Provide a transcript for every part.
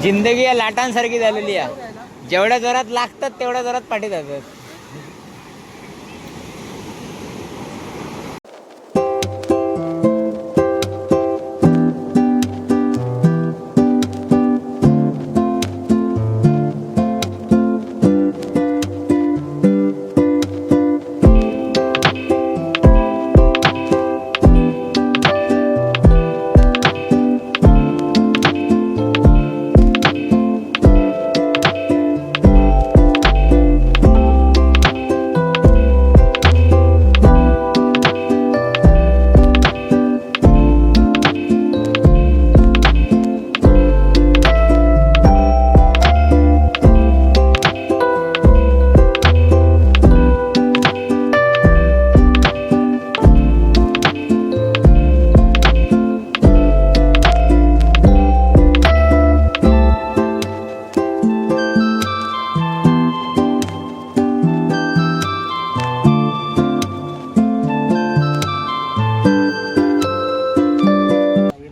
जिंदगी या लाटांसारखी झालेली आहे. जेवढ्या जोरात लागतात तेवढ्या जोरात पाठी जातात.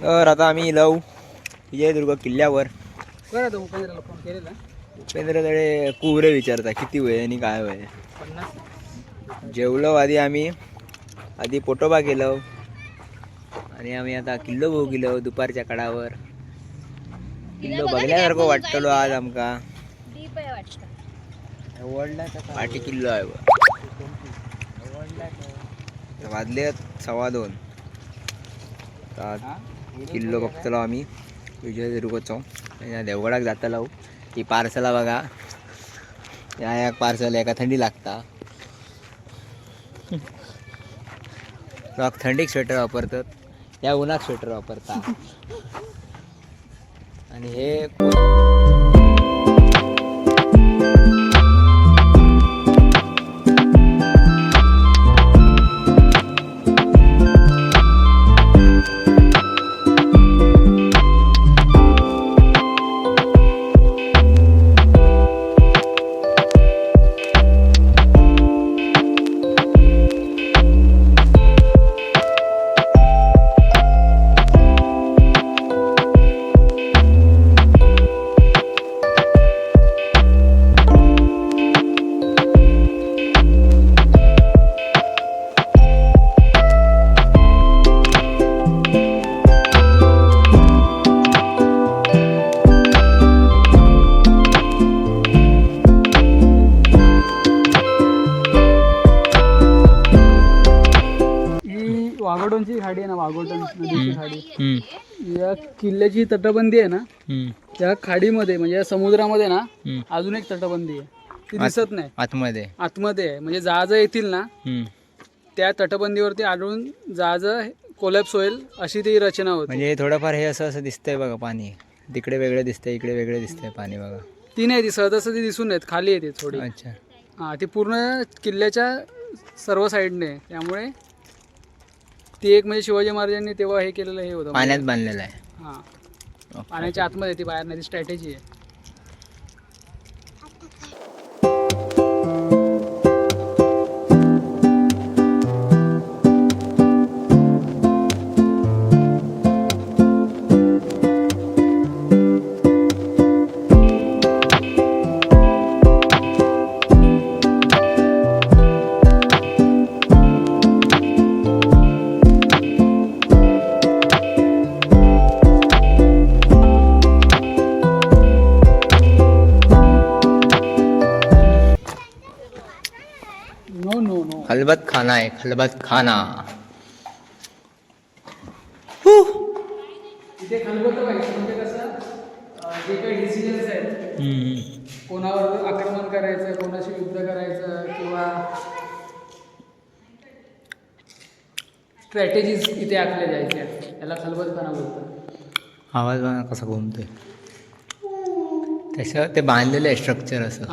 तर आता आम्ही लव विजयदुर्ग किल्ल्यावर. उपेंद्रकडे कुवरे विचारता किती वय आणि काय वय. जेवलो आधी पोटोबा केलो आणि आम्ही आता किल्लो बघू गेलो दुपारच्या कडावर. किल्लो बघल्यासारखं वाटतलो आज आमका. पाठी किल्लो आहे वाजले 2:15. किल्लो बघतलो आम्ही विजयदुर्गचो. देवगडाक जातलो. ही पार्सला बघा. या पार्सल एका थंडी लागता. लोक थंडीक स्वेटर वापरतात, या उन्हाक स्वेटर वापरता. आणि हे वाघोटनची खाडी आहे ना, वाघोटन नदीची खाडी. या किल्ल्याची तटबंदी आहे ना, त्या खाडीमध्ये म्हणजे या समुद्रामध्ये ना अजून एक तटबंदी आहे. ती दिसत नाही. आतमध्ये आहे. म्हणजे जहाज येतील ना त्या तटबंदीवरती आढळून जहाज कोलॅप्स होईल अशी ती रचना होती. म्हणजे थोडंफार हे असं दिसतंय बघा. पाणी तिकडे वेगळे दिसतंय, इकडे वेगळे दिसतंय पाणी बघा. ती नाही, ती सहजासहजी दिसून येत, खाली येते थोडी. अच्छा. हा, ती पूर्ण किल्ल्याच्या सर्व साईडने. त्यामुळे ती एक म्हणजे शिवाजी महाराजांनी तेव्हा हे केलेलं हे होतं, पाण्यात बांधलेलं आहे. हां, पाण्याच्या आतमध्ये, ती बाहेर नाही, ती स्ट्रॅटेजी आहे. खलबत खाना आहे, खलबत खाना. तिथे खलबत व्हायचं म्हणजे कसं, जे काही डिसिजन्स आहेत, कोणावर आक्रमण करायचं, कोणाशी युद्ध करायचं किंवा स्ट्रॅटेजीज इथे आखल्या जायच्या, याला खलबत खाना बोलतात. आवाज बघा कसा घुमतोय. तसं ते बांधलेलं आहे स्ट्रक्चर असं.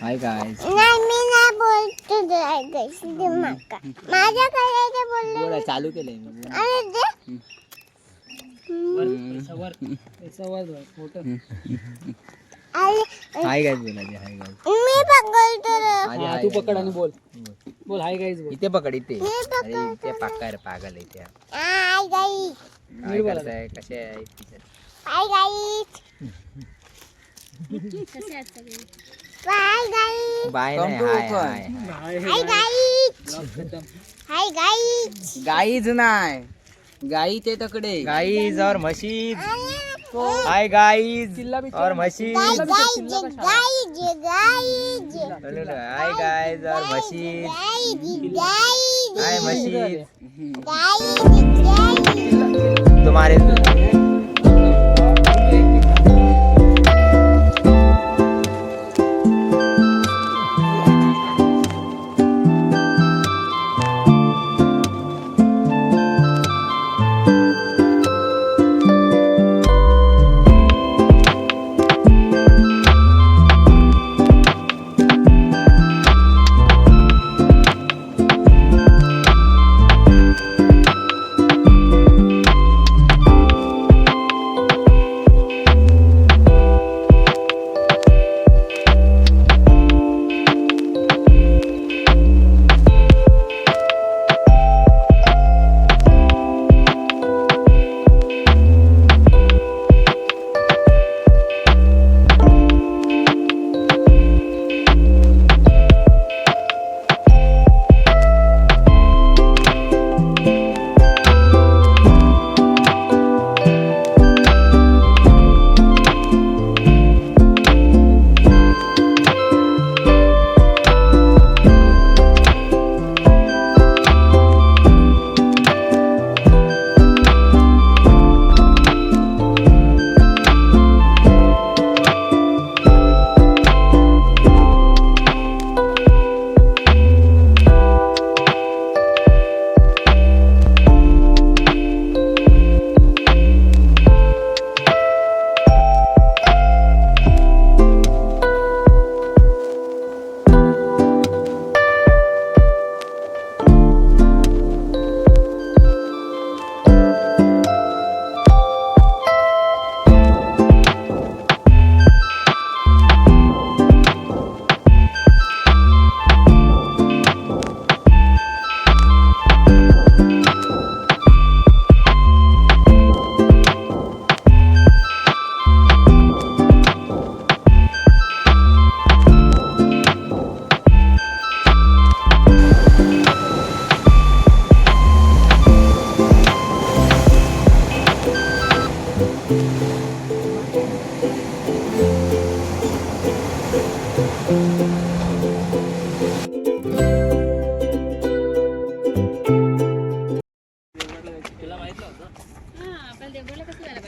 Hi guys. चालू केलंय मी. फोटो हाय गाईज बोलायचे हाय गाईज तू पकड आणि बोल बोल हाय गाईज बोल इथे पकड इथे अरे इथे पाका रे पागल इथे काय करताय कसे आहे बाय नाही हाय गाईज नाही गाईचे तकडे गाईज और म्हशीज हाय गाईज और म्हशीज हाय गाईज और म्हशीज हाय म्हशीज तुम्हारे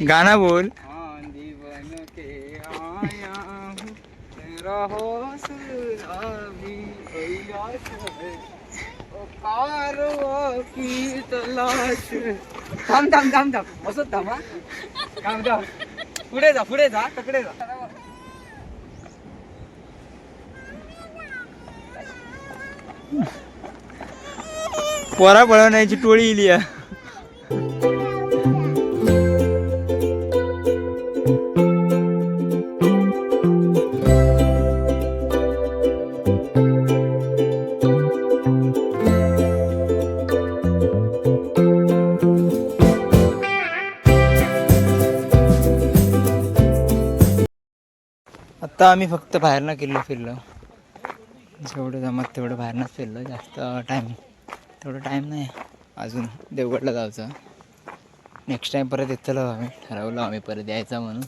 गाना बोल थांब थांब थांब थांब असं थांब थांब थांब पुढे जा तकडे जा पोरा पळवण्याची टोळी इली आता आम्ही फक्त बाहेरनं किल्लो फिरलो जेवढं जमत तेवढं बाहेरनंच फिरलो जास्त तेवढं टाईम नाही अजून देवगडला जायचं नेक्स्ट टाईम परत येतलो आम्ही ठरवलं आम्ही परत यायचं म्हणून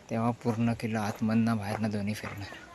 तेव्हा पूर्ण किल्लो आतमधनं बाहेरनं दोन्ही फिरणार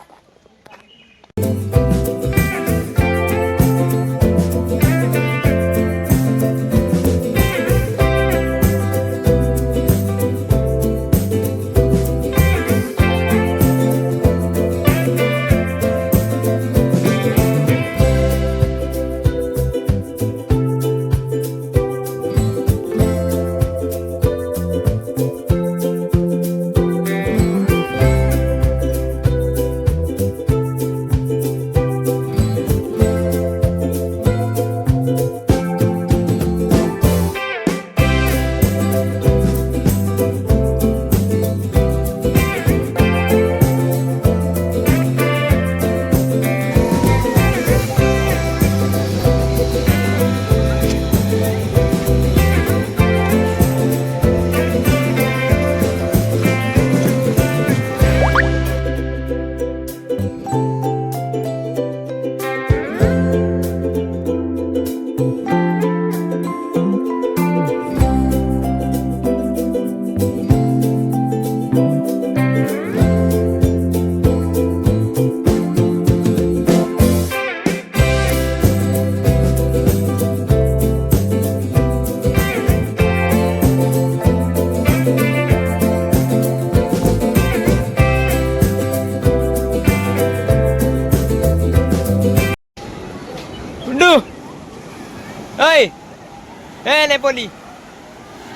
ए नेपाळी,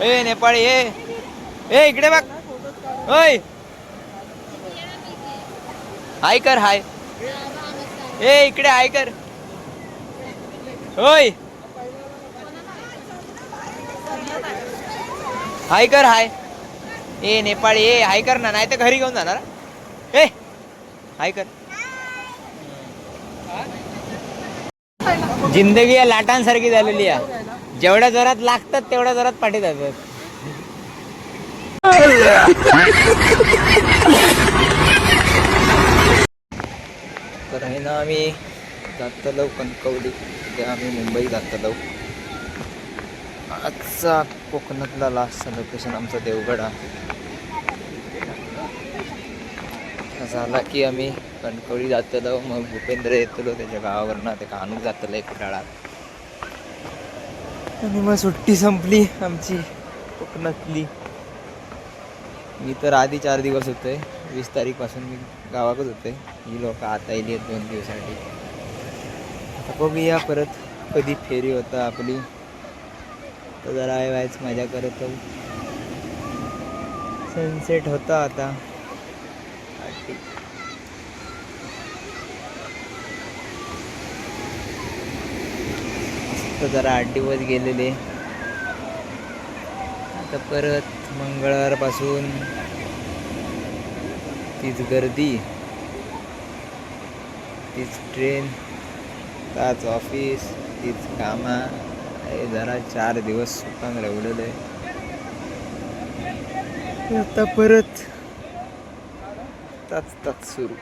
ए नेपाळी, ए इकडे बघ. ओय हाय कर, हाय. ए इकडे हाय कर. ओय हाय कर, हाय. ए नेपाळी, ए हाय कर ना, नाही तर घरी घेऊन जाणार. ए हाय कर. जिंदगी या लाटांसारखी झालेली आहे. जेवढ्या जोरात लागतात तेवढ्या जोरात पाठी जातात. तर आहे ना, आम्ही जातलो कणकवली, आम्ही मुंबई जातलो. आजचा कोकणातला लास्टचा लोकेशन आमचा देवगड झाला की आम्ही कणकवली जातलो. मग भूपेंद्र येतलो त्याच्या गावावरनं, ते कानूक जातलं एक खेळात. आणि मग सुट्टी संपली आमची कोकणातली. मी तर आधी 4 दिवस होते, 20 तारीखपासून मी गावाकच होते. ही लोक आता येली आहेत 2 दिवसासाठी. आता बघूया परत कधी फेरी होता आपली. तर जरा व्हायच मजा करत. सनसेट होता आता. तर जरा 8 दिवस गेलेले. आता परत मंगळवारपासून तीच गर्दी, तीच ट्रेन, त्याच ऑफिस, तीच कामा. जरा 4 दिवस सुखान रवलेलं आहे. आता परत ताच सुरू.